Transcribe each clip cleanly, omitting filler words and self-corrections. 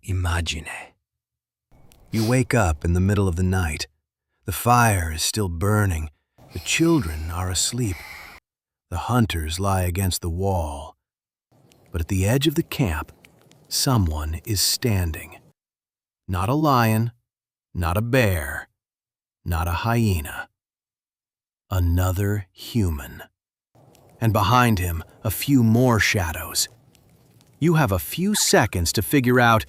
Imagine. You wake up in the middle of the night. The fire is still burning. The children are asleep. The hunters lie against the wall. But at the edge of the camp, someone is standing. Not a lion, not a bear, not a hyena. Another human. And behind him, a few more shadows. You have a few seconds to figure out,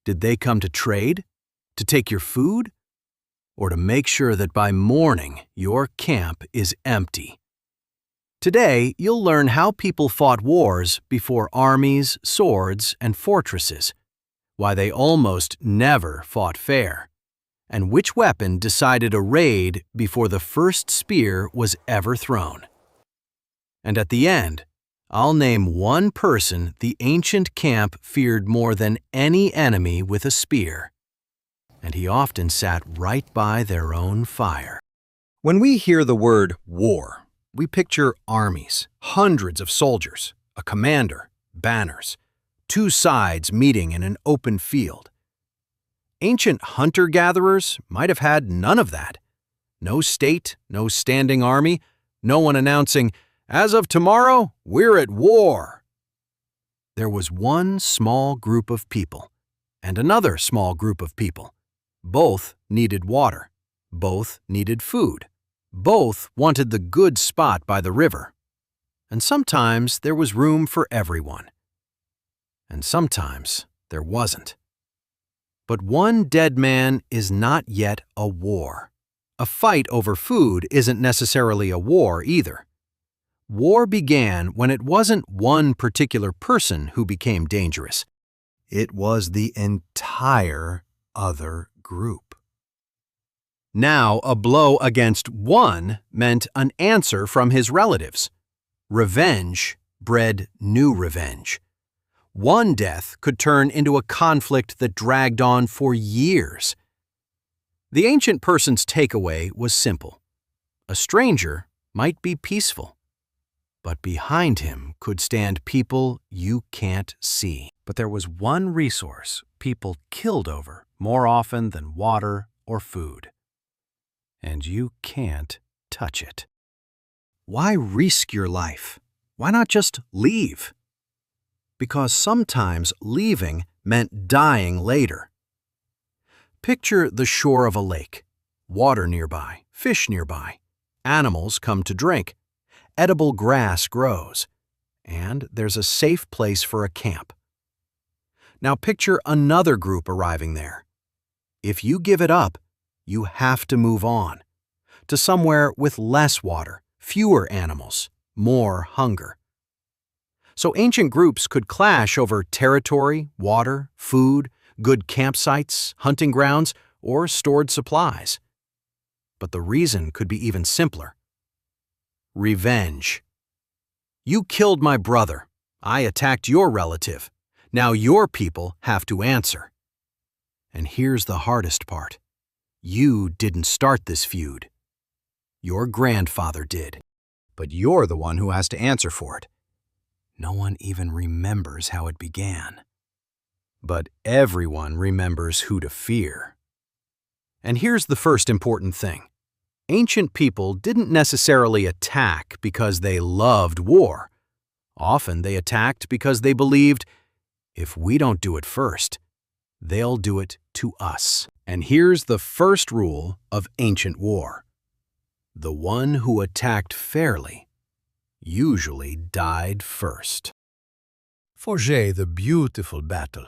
did they come to trade? To take your food? Or to make sure that by morning your camp is empty? Today, you'll learn how people fought wars before armies, swords, and fortresses, why they almost never fought fair, and which weapon decided a raid before the first spear was ever thrown. And at the end, I'll name one person the ancient camp feared more than any enemy with a spear. And he often sat right by their own fire. When we hear the word war, we picture armies, hundreds of soldiers, a commander, banners, two sides meeting in an open field. Ancient hunter-gatherers might have had none of that. No state, no standing army, no one announcing, "As of tomorrow, we're at war." There was one small group of people, and another small group of people. Both needed water. Both needed food. Both wanted the good spot by the river. And sometimes there was room for everyone. And sometimes there wasn't. But one dead man is not yet a war. A fight over food isn't necessarily a war either. War began when it wasn't one particular person who became dangerous. It was the entire other group. Now, a blow against one meant an answer from his relatives. Revenge bred new revenge. One death could turn into a conflict that dragged on for years. The ancient person's takeaway was simple. A stranger might be peaceful, but behind him could stand people you can't see. But there was one resource people killed over more often than water or food. And you can't touch it. Why risk your life? Why not just leave? Because sometimes leaving meant dying later. Picture the shore of a lake. Water nearby, fish nearby. Animals come to drink. Edible grass grows. And there's a safe place for a camp. Now picture another group arriving there. If you give it up, you have to move on, to somewhere with less water, fewer animals, more hunger. So ancient groups could clash over territory, water, food, good campsites, hunting grounds, or stored supplies. But the reason could be even simpler. Revenge. You killed my brother. I attacked your relative. Now your people have to answer. And here's the hardest part. You didn't start this feud. Your grandfather did. But you're the one who has to answer for it. No one even remembers how it began. But everyone remembers who to fear. And here's the first important thing. Ancient people didn't necessarily attack because they loved war. Often they attacked because they believed, if we don't do it first, they'll do it to us. And here's the first rule of ancient war. The one who attacked fairly usually died first. Forget the beautiful battle.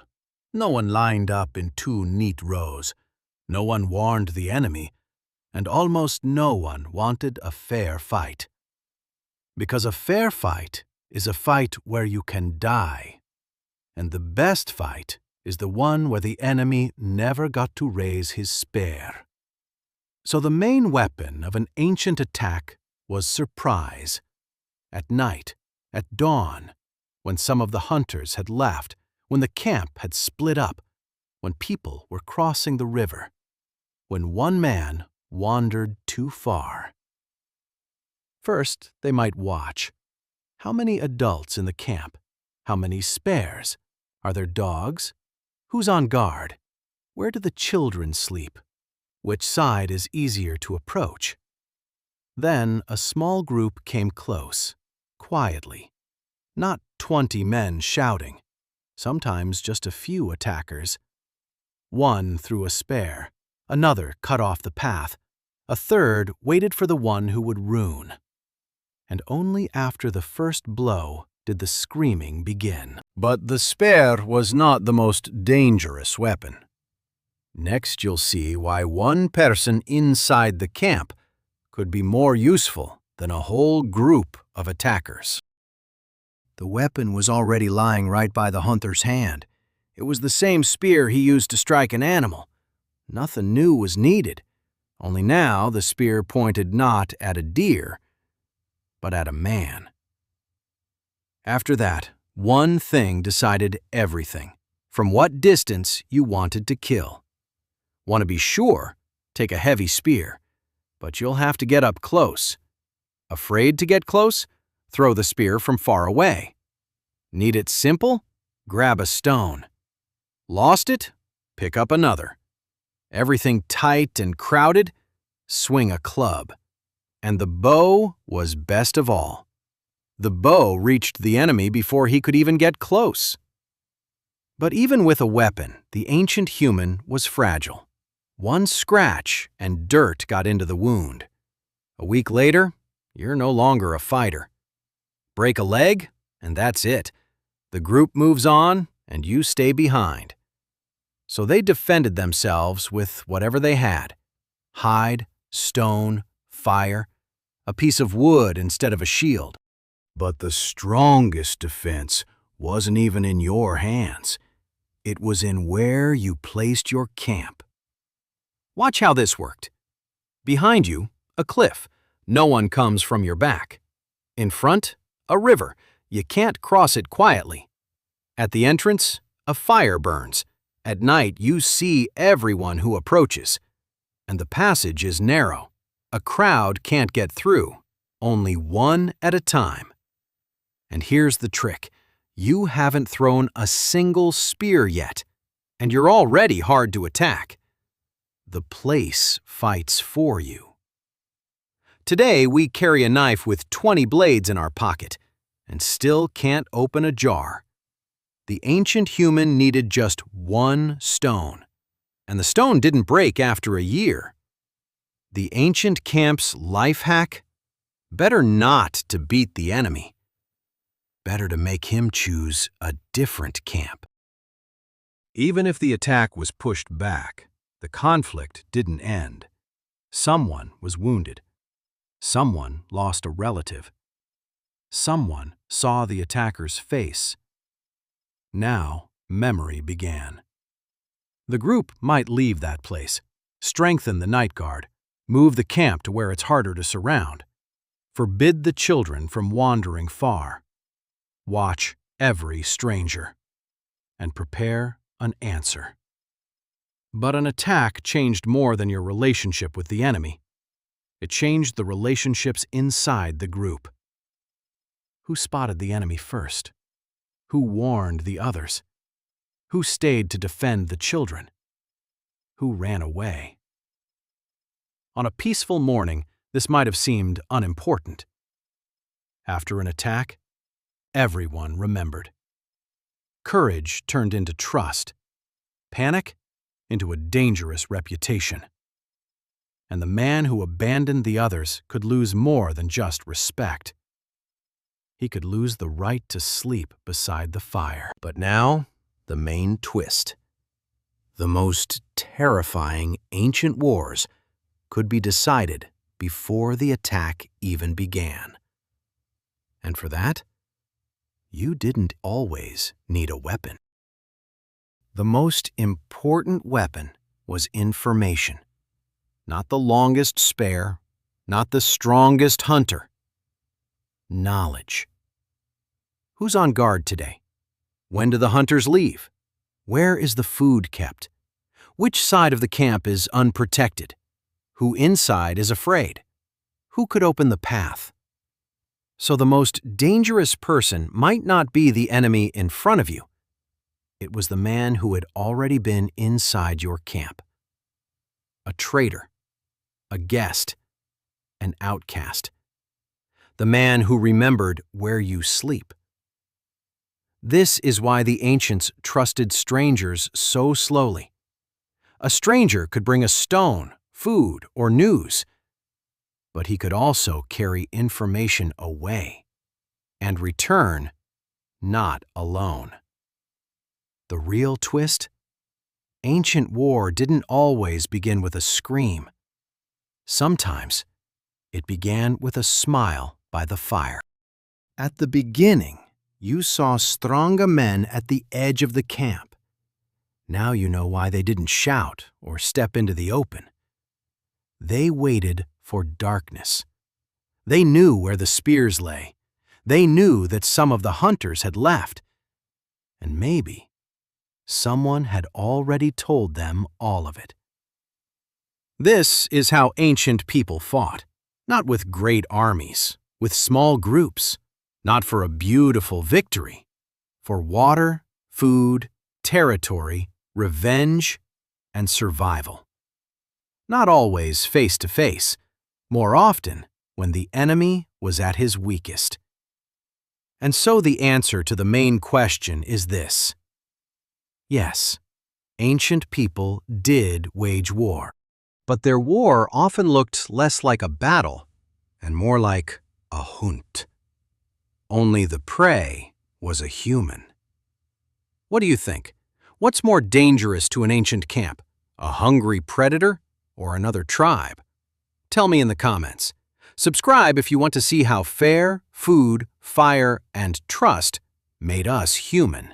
No one lined up in two neat rows. No one warned the enemy, and almost no one wanted a fair fight. Because a fair fight is a fight where you can die. And the best fight is the one where the enemy never got to raise his spear. So the main weapon of an ancient attack was surprise. At night, at dawn, when some of the hunters had left, when the camp had split up, when people were crossing the river, when one man wandered too far. First, they might watch. How many adults in the camp? How many spares? Are there dogs? Who's on guard? Where do the children sleep? Which side is easier to approach? Then a small group came close, quietly. Not 20 men shouting, sometimes just a few attackers. One threw a spear, another cut off the path, a third waited for the one who would ruin. And only after the first blow did the screaming begin. But the spear was not the most dangerous weapon. Next you'll see why one person inside the camp could be more useful than a whole group of attackers. The weapon was already lying right by the hunter's hand. It was the same spear he used to strike an animal. Nothing new was needed, only now the spear pointed not at a deer, but at a man. After that, one thing decided everything, from what distance you wanted to kill. Want to be sure? Take a heavy spear, but you'll have to get up close. Afraid to get close? Throw the spear from far away. Need it simple? Grab a stone. Lost it? Pick up another. Everything tight and crowded? Swing a club. And the bow was best of all. The bow reached the enemy before he could even get close. But even with a weapon, the ancient human was fragile. One scratch and dirt got into the wound. A week later, you're no longer a fighter. Break a leg, and that's it. The group moves on, and you stay behind. So they defended themselves with whatever they had: hide, stone, fire, a piece of wood instead of a shield. But the strongest defense wasn't even in your hands. It was in where you placed your camp. Watch how this worked. Behind you, a cliff. No one comes from your back. In front, a river. You can't cross it quietly. At the entrance, a fire burns. At night, you see everyone who approaches. And the passage is narrow. A crowd can't get through, only one at a time. And here's the trick. You haven't thrown a single spear yet, and you're already hard to attack. The place fights for you. Today, we carry a knife with 20 blades in our pocket and still can't open a jar. The ancient human needed just one stone, and the stone didn't break after a year. The ancient camp's life hack? Better not to beat the enemy. Better to make him choose a different camp. Even if the attack was pushed back, the conflict didn't end. Someone was wounded. Someone lost a relative. Someone saw the attacker's face. Now, memory began. The group might leave that place, strengthen the night guard, move the camp to where it's harder to surround, forbid the children from wandering far, watch every stranger, and prepare an answer. But an attack changed more than your relationship with the enemy. It changed the relationships inside the group. Who spotted the enemy first? Who warned the others? Who stayed to defend the children? Who ran away? On a peaceful morning, this might have seemed unimportant. After an attack, everyone remembered. Courage turned into trust. Panic into a dangerous reputation. And the man who abandoned the others could lose more than just respect. He could lose the right to sleep beside the fire. But now, the main twist. The most terrifying ancient wars could be decided before the attack even began. And for that, you didn't always need a weapon. The most important weapon was information. Not the longest spear, not the strongest hunter. Knowledge. Who's on guard today? When do the hunters leave? Where is the food kept? Which side of the camp is unprotected? Who inside is afraid? Who could open the path? So the most dangerous person might not be the enemy in front of you. It was the man who had already been inside your camp. A traitor, a guest, an outcast. The man who remembered where you sleep. This is why the ancients trusted strangers so slowly. A stranger could bring a stone, food, or news, but he could also carry information away and return not alone. The real twist? Ancient war didn't always begin with a scream. Sometimes it began with a smile by the fire. At the beginning, you saw stronger men at the edge of the camp. Now you know why they didn't shout or step into the open. They waited for darkness. They knew where the spears lay. They knew that some of the hunters had left. And maybe someone had already told them all of it. This is how ancient people fought, not with great armies, with small groups, not for a beautiful victory, for water, food, territory, revenge, and survival. Not always face to face, more often when the enemy was at his weakest. And so the answer to the main question is this. Yes, ancient people did wage war, but their war often looked less like a battle and more like a hunt. Only the prey was a human. What do you think? What's more dangerous to an ancient camp, a hungry predator or another tribe? Tell me in the comments. Subscribe if you want to see how fair, food, fire, and trust made us human.